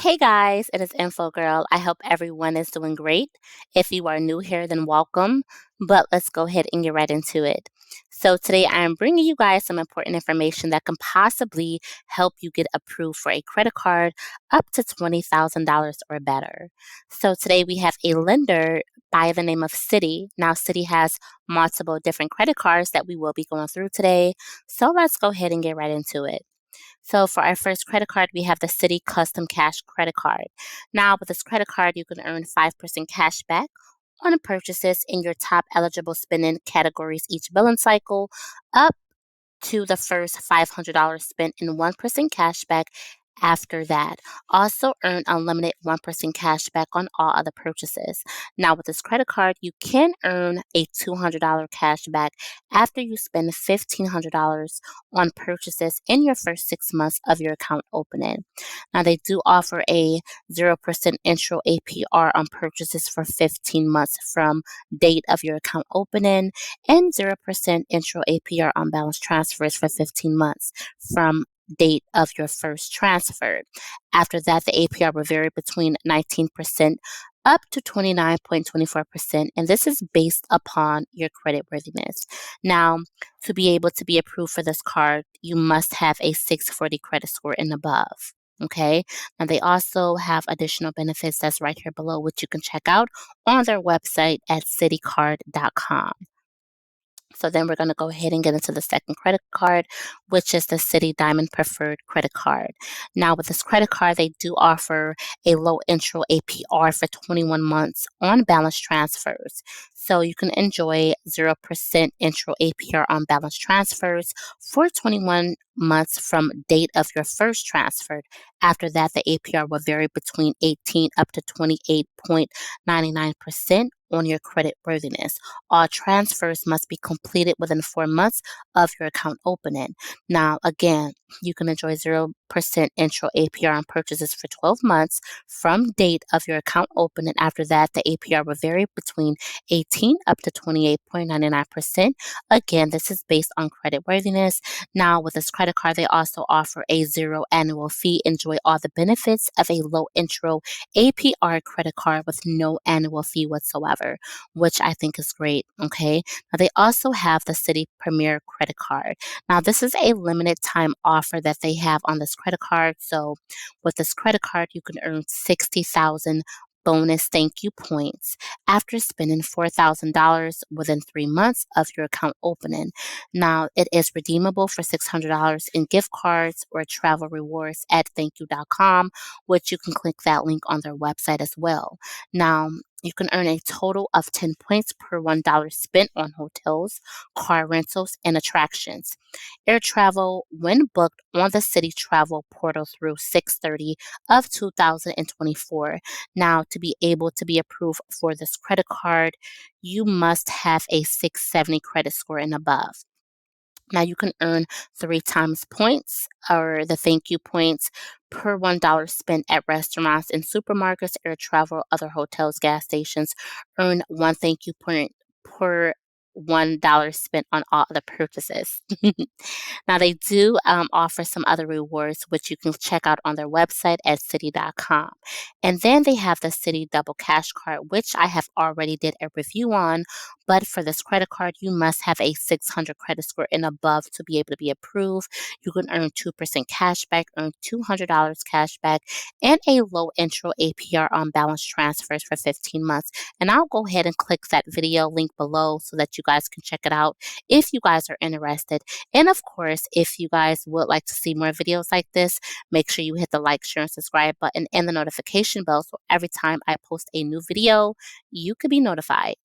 Hey guys, it is Info Girl. I hope everyone is doing great. If you are new here, then welcome. But let's go ahead and get right into it. So, today I am bringing you guys some important information that can possibly help you get approved for a credit card up to $20,000 or better. So, today we have a lender by the name of Citi. Now, Citi has multiple different credit cards that we will be going through today. So, let's go ahead and get right into it. So for our first credit card, we have the Citi Custom Cash Credit Card. Now, with this credit card, you can earn 5% cash back on purchases in your top eligible spending categories each billing cycle, up to the first $500 spent in 1% cash back after that. Also earn unlimited 1% cash back on all other purchases. Now, with this credit card, you can earn a $200 cash back after you spend $1,500 on purchases in your first 6 months of your account opening. Now, they do offer a 0% intro APR on purchases for 15 months from date of your account opening and 0% intro APR on balance transfers for 15 months from date of your first transfer. After that, the APR will vary between 19% up to 29.24%, and this is based upon your credit worthiness. Now, to be able to be approved for this card, you must have a 640 credit score and above. Okay. Now, they also have additional benefits that's right here below, which you can check out on their website at citicard.com. So then we're going to go ahead and get into the second credit card, which is the Citi Diamond Preferred Credit Card. Now, with this credit card, they do offer a low intro APR for 21 months on balance transfers. So you can enjoy 0% intro APR on balance transfers for 21 months from date of your first transfer. After that, the APR will vary between 18 up to 28.99% on your credit worthiness. All transfers must be completed within 4 months of your account opening. Now, again, you can enjoy 0% intro APR on purchases for 12 months from date of your account opening. After that, the APR will vary between 18 up to 28.99%. Again, this is based on credit worthiness. Now, with this credit card, they also offer a zero annual fee. Enjoy all the benefits of a low intro APR credit card with no annual fee whatsoever, which I think is great. Okay. Now, they also have the Citi Premier Credit Card. Now, this is a limited time offer that they have on this credit card. So, with this credit card, you can earn 60,000 bonus thank you points after spending $4,000 within 3 months of your account opening. Now, it is redeemable for $600 in gift cards or travel rewards at thankyou.com, which you can click that link on their website as well. Now, you can earn a total of 10 points per $1 spent on hotels, car rentals, and attractions. Air travel, when booked on the Citi Travel portal through 6/30 of 2024. Now, to be able to be approved for this credit card, you must have a 670 credit score and above. Now, you can earn 3 times points or the thank you points per $1 spent at restaurants and supermarkets, air travel, other hotels, gas stations. Earn one thank you point per $1 spent on all other purchases. Now, they do offer some other rewards, which you can check out on their website at citi.com. And then they have the Citi Double Cash Card, which I have already did a review on. But for this credit card, you must have a 600 credit score and above to be able to be approved. You can earn 2% cash back, earn $200 cash back, and a low intro APR on balance transfers for 15 months. And I'll go ahead and click that video link below so that you guys can check it out if you guys are interested. And of course, if you guys would like to see more videos like this, make sure you hit the like, share, and subscribe button and the notification bell so every time I post a new video, you could be notified.